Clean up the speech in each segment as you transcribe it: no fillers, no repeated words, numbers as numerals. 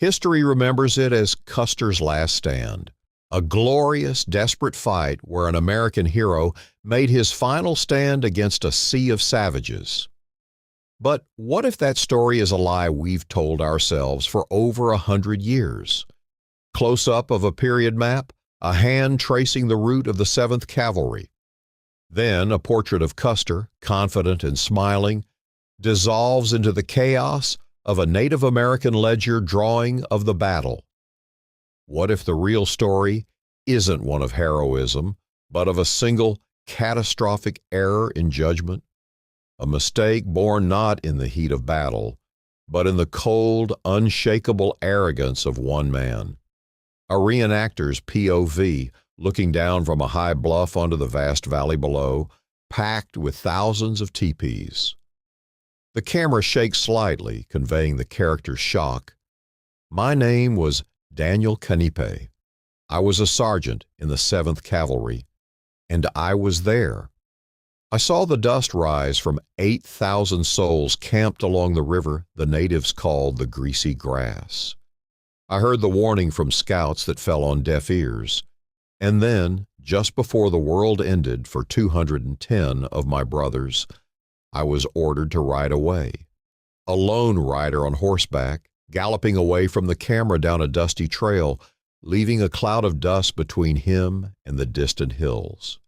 History remembers it as Custer's Last Stand, a glorious, desperate fight where an American hero made his final stand against a sea of savages. But what if that story is a lie we've told ourselves for over 100 years? Close-up of a period map, a hand tracing the route of the 7th Cavalry. Then a portrait of Custer, confident and smiling, dissolves into the chaos of a Native American ledger drawing of the battle. What if the real story isn't one of heroism, but of a single catastrophic error in judgment? A mistake born not in the heat of battle, but in the cold, unshakable arrogance of one man. A reenactor's POV, looking down from a high bluff onto the vast valley below, packed with thousands of teepees. The camera shakes slightly, conveying the character's shock. My name was Daniel Canipe. I was a sergeant in the 7th Cavalry, and I was there. I saw the dust rise from 8,000 souls camped along the river the natives called the Greasy Grass. I heard the warning from scouts that fell on deaf ears. And then, just before the world ended for 210 of my brothers, I was ordered to ride away. A lone rider on horseback, galloping away from the camera down a dusty trail, leaving a cloud of dust between him and the distant hills.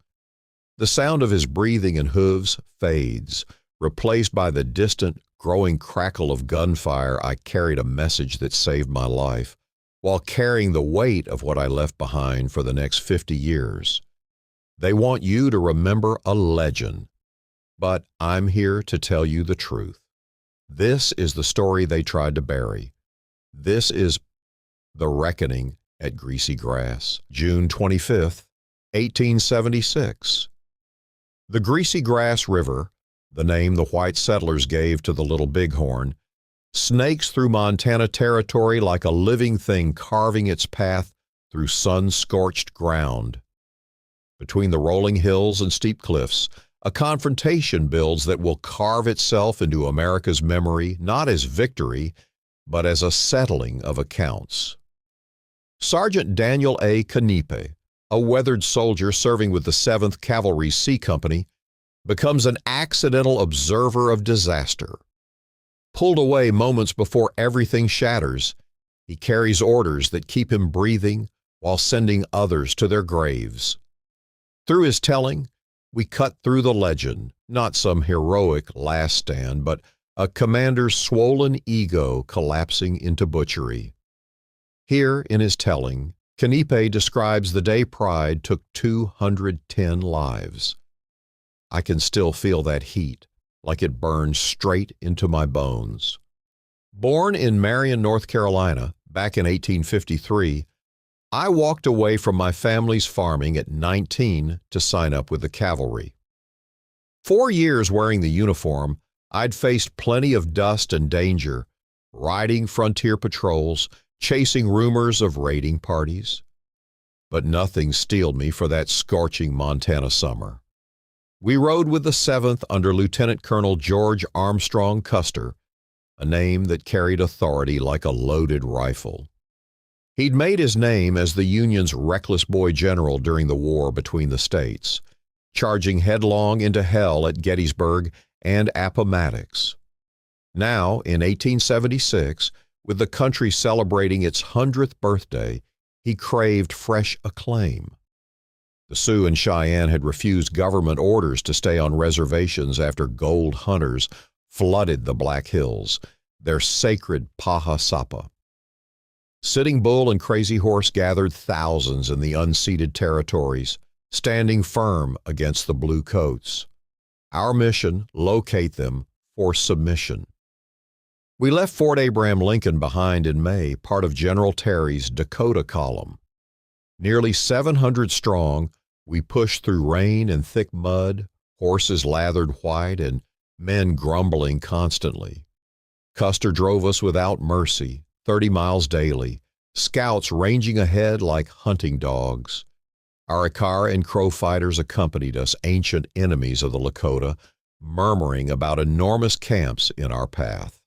The sound of his breathing and hooves fades, replaced by the distant, growing crackle of gunfire. I carried a message that saved my life, while carrying the weight of what I left behind for the next 50 years. They want you to remember a legend, but I'm here to tell you the truth. This is the story they tried to bury. This is the reckoning at Greasy Grass, June 25th, 1876. The Greasy Grass River, the name the white settlers gave to the Little Bighorn, snakes through Montana territory like a living thing carving its path through sun-scorched ground. Between the rolling hills and steep cliffs, a confrontation builds that will carve itself into America's memory not as victory, but as a settling of accounts. Sergeant Daniel A. Canipe, a weathered soldier serving with the 7th Cavalry C Company, becomes an accidental observer of disaster. Pulled away moments before everything shatters, he carries orders that keep him breathing while sending others to their graves. Through his telling, we cut through the legend, not some heroic last stand, but a commander's swollen ego collapsing into butchery. Here in his telling, Canipe describes the day Pride took 210 lives. I can still feel that heat, like it burns straight into my bones. Born in Marion, North Carolina, back in 1853, I walked away from my family's farming at 19 to sign up with the cavalry. 4 years wearing the uniform, I'd faced plenty of dust and danger, riding frontier patrols, chasing rumors of raiding parties. But nothing steeled me for that scorching Montana summer. We rode with the 7th under Lieutenant Colonel George Armstrong Custer, a name that carried authority like a loaded rifle. He'd made his name as the Union's reckless boy general during the war between the states, charging headlong into hell at Gettysburg and Appomattox. Now, in 1876, with the country celebrating its 100th birthday, he craved fresh acclaim. The Sioux and Cheyenne had refused government orders to stay on reservations after gold hunters flooded the Black Hills, their sacred Paha Sapa. Sitting Bull and Crazy Horse gathered thousands in the unceded territories, standing firm against the Blue Coats. Our mission, locate them, force submission. We left Fort Abraham Lincoln behind in May, part of General Terry's Dakota Column. Nearly 700 strong, we pushed through rain and thick mud, horses lathered white, and men grumbling constantly. Custer drove us without mercy, 30 miles daily, scouts ranging ahead like hunting dogs. Our Arikara and Crow fighters accompanied us, ancient enemies of the Lakota, murmuring about enormous camps in our path.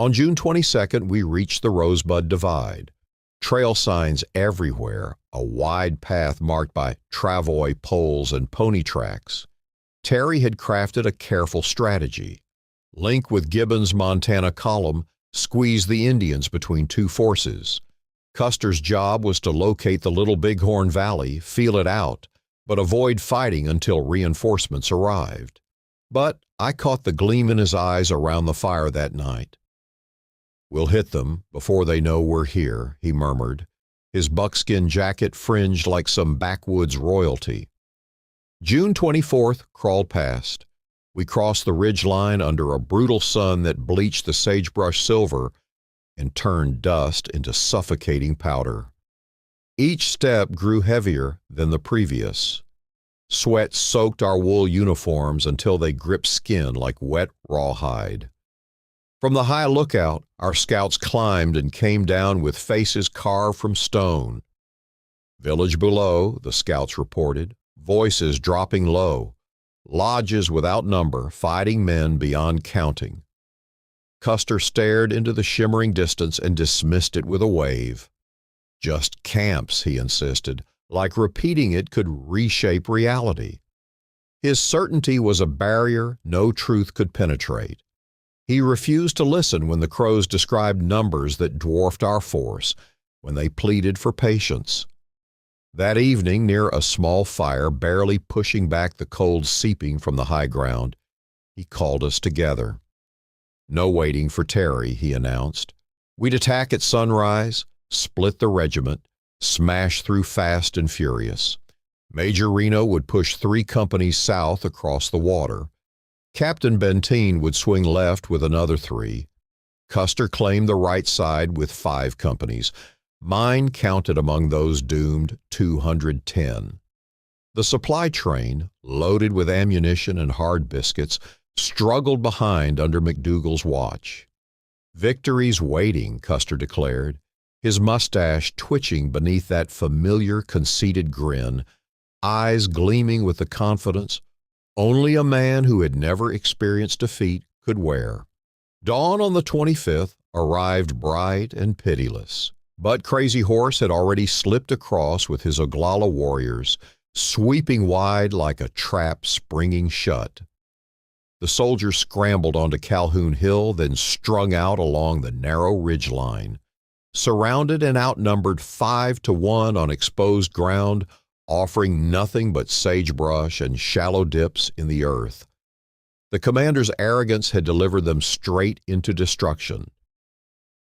On June 22nd, we reached the Rosebud Divide. Trail signs everywhere, a wide path marked by travoy poles and pony tracks. Terry had crafted a careful strategy. Link with Gibbon's Montana column, squeeze the Indians between two forces. Custer's job was to locate the Little Bighorn Valley, feel it out, but avoid fighting until reinforcements arrived. But I caught the gleam in his eyes around the fire that night. "We'll hit them before they know we're here," he murmured, his buckskin jacket fringed like some backwoods royalty. June 24th crawled past. We crossed the ridge line under a brutal sun that bleached the sagebrush silver and turned dust into suffocating powder. Each step grew heavier than the previous. Sweat soaked our wool uniforms until they gripped skin like wet rawhide. From the high lookout, our scouts climbed and came down with faces carved from stone. "Village below," the scouts reported, voices dropping low. Lodges without number, fighting men beyond counting. Custer stared into the shimmering distance and dismissed it with a wave. "Just camps," he insisted, like repeating it could reshape reality. His certainty was a barrier no truth could penetrate. He refused to listen when the Crows described numbers that dwarfed our force, when they pleaded for patience. That evening, near a small fire barely pushing back the cold seeping from the high ground, he called us together. "No waiting for Terry," he announced. "We'd attack at sunrise, split the regiment, smash through fast and furious. Major Reno would push 3 companies south across the water. Captain Benteen would swing left with another 3. Custer claimed the right side with 5 companies. Mine counted among those doomed 210. The supply train, loaded with ammunition and hard biscuits, struggled behind under McDougal's watch. "Victory's waiting," Custer declared, his mustache twitching beneath that familiar conceited grin, eyes gleaming with the confidence only a man who had never experienced defeat could wear. Dawn on the 25th arrived bright and pitiless, but Crazy Horse had already slipped across with his Oglala warriors, sweeping wide like a trap springing shut. The soldiers scrambled onto Calhoun Hill, then strung out along the narrow ridge line. Surrounded and outnumbered 5-1 on exposed ground, offering nothing but sagebrush and shallow dips in the earth. The commander's arrogance had delivered them straight into destruction.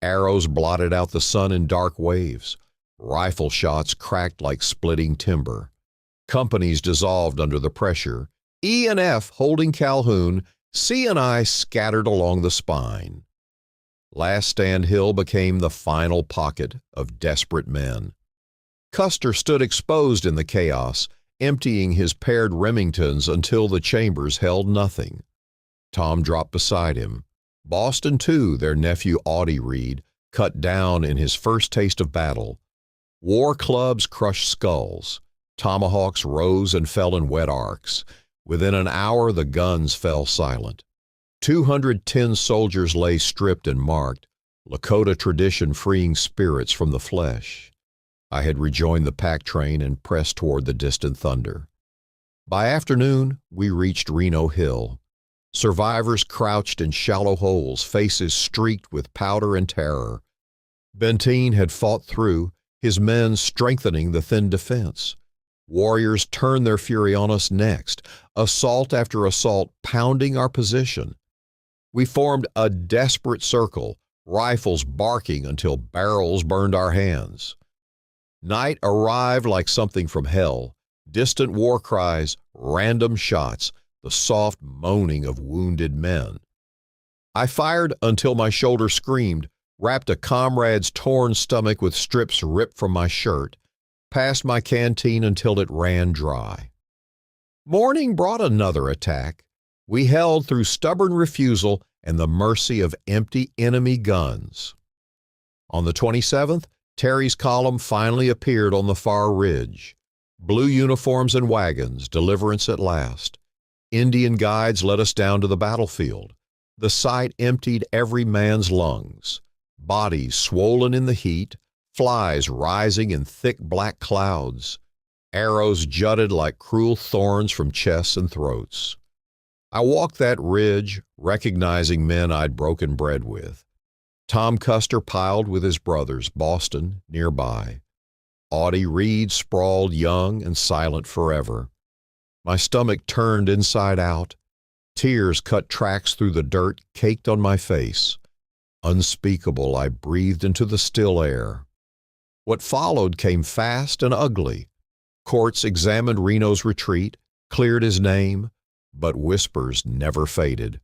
Arrows blotted out the sun in dark waves. Rifle shots cracked like splitting timber. Companies dissolved under the pressure. E and F holding Calhoun, C and I scattered along the spine. Last Stand Hill became the final pocket of desperate men. Custer stood exposed in the chaos, emptying his paired Remingtons until the chambers held nothing. Tom dropped beside him. Boston, too, their nephew Audie Reed, cut down in his first taste of battle. War clubs crushed skulls. Tomahawks rose and fell in wet arcs. Within an hour, the guns fell silent. 210 soldiers lay stripped and marked, Lakota tradition freeing spirits from the flesh. I had rejoined the pack train and pressed toward the distant thunder. By afternoon, we reached Reno Hill. Survivors crouched in shallow holes, faces streaked with powder and terror. Benteen had fought through, his men strengthening the thin defense. Warriors turned their fury on us next, assault after assault pounding our position. We formed a desperate circle, rifles barking until barrels burned our hands. Night arrived like something from hell. Distant war cries, random shots, the soft moaning of wounded men. I fired until my shoulder screamed, wrapped a comrade's torn stomach with strips ripped from my shirt, passed my canteen until it ran dry. Morning brought another attack. We held through stubborn refusal and the mercy of empty enemy guns. On the 27th, Terry's column finally appeared on the far ridge. Blue uniforms and wagons, deliverance at last. Indian guides led us down to the battlefield. The sight emptied every man's lungs. Bodies swollen in the heat, flies rising in thick black clouds. Arrows jutted like cruel thorns from chests and throats. I walked that ridge, recognizing men I'd broken bread with. Tom Custer piled with his brothers, Boston, nearby. Audie Reed sprawled young and silent forever. My stomach turned inside out. Tears cut tracks through the dirt caked on my face. Unspeakable, I breathed into the still air. What followed came fast and ugly. Courts examined Reno's retreat, cleared his name, but whispers never faded.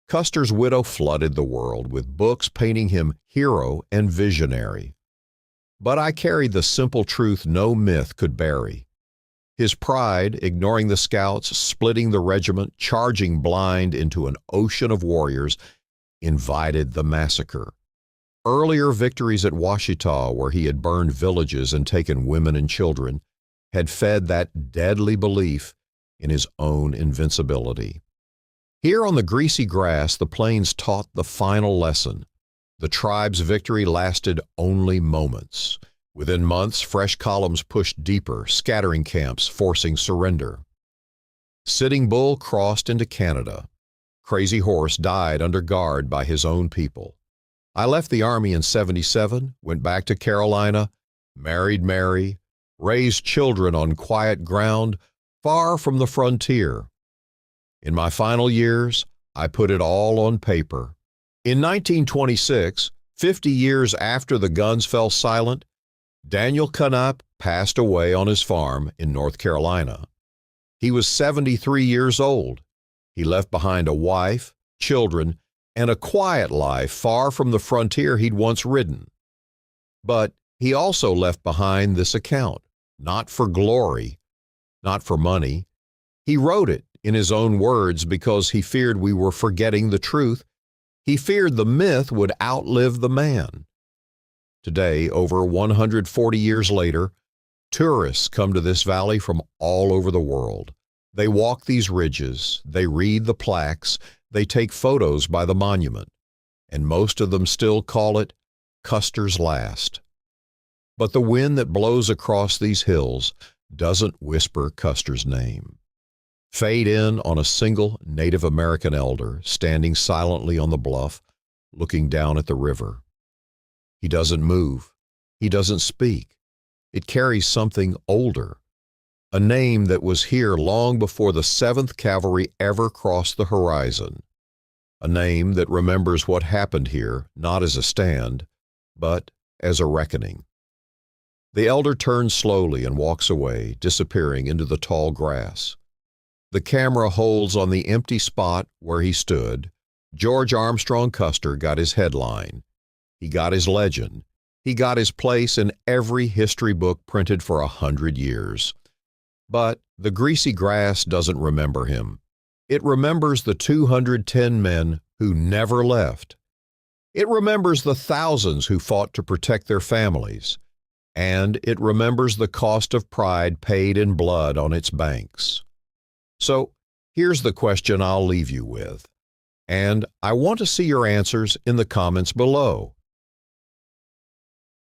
Custer's widow flooded the world with books painting him hero and visionary. But I carried the simple truth no myth could bury. His pride, ignoring the scouts, splitting the regiment, charging blind into an ocean of warriors, invited the massacre. Earlier victories at Washita, where he had burned villages and taken women and children, had fed that deadly belief in his own invincibility. Here on the greasy grass, the plains taught the final lesson. The tribe's victory lasted only moments. Within months, fresh columns pushed deeper, scattering camps, forcing surrender. Sitting Bull crossed into Canada. Crazy Horse died under guard by his own people. I left the Army in '77, went back to Carolina, married Mary, raised children on quiet ground, far from the frontier. In my final years, I put it all on paper. In 1926, 50 years after the guns fell silent, Daniel Canup passed away on his farm in North Carolina. He was 73 years old. He left behind a wife, children, and a quiet life far from the frontier he'd once ridden. But he also left behind this account, not for glory, not for money. He wrote it in his own words because he feared we were forgetting the truth. He feared the myth would outlive the man. Today, over 140 years later, tourists come to this valley from all over the world. They walk these ridges, they read the plaques, they take photos by the monument, and most of them still call it Custer's Last. But the wind that blows across these hills doesn't whisper Custer's name. Fade in on a single Native American elder standing silently on the bluff, looking down at the river. He doesn't move. He doesn't speak. It carries something older, a name that was here long before the 7th Cavalry ever crossed the horizon, a name that remembers what happened here not as a stand, but as a reckoning. The elder turns slowly and walks away, disappearing into the tall grass. The camera holds on the empty spot where he stood. George Armstrong Custer got his headline. He got his legend. He got his place in every history book printed for 100 years. But the greasy grass doesn't remember him. It remembers the 210 men who never left. It remembers the thousands who fought to protect their families. And it remembers the cost of pride paid in blood on its banks. So here's the question I'll leave you with. And I want to see your answers in the comments below.